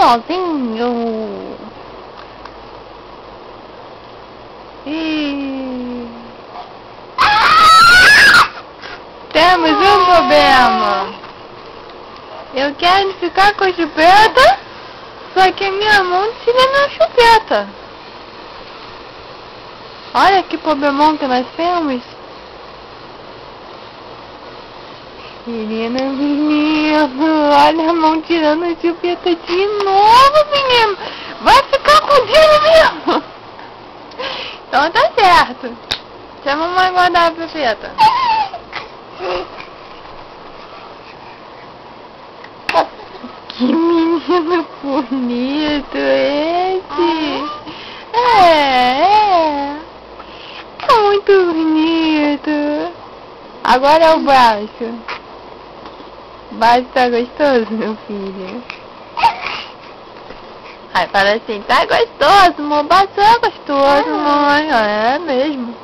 sozinho. E... temos um problema. Eu quero ficar com a chupeta, só que a minha mão tira na chupeta. Olha que problemão que nós temos. Menino, olha a mão tirando a chupeta de novo, menino. Vai ficar contigo mesmo. Então tá certo. Chama a mamãe guardar a chupeta. Que menino bonito esse. É. Tá muito bonito. Agora é o baixo. Baixo tá gostoso, meu filho? Aí fala assim, tá gostoso, meu baixo é gostoso, mãe. É mesmo.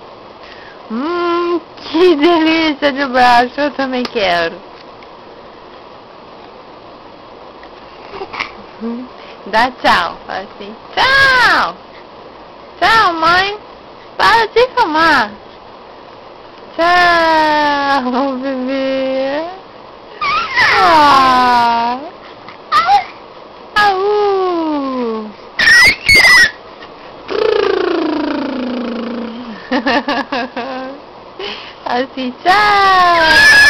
Que delícia de baixo, eu também quero. Dá tchau, fala assim, tchau. Tchau, mãe. Para de filmar. Tchau, bebê. Ah. Au. Assim, tchau.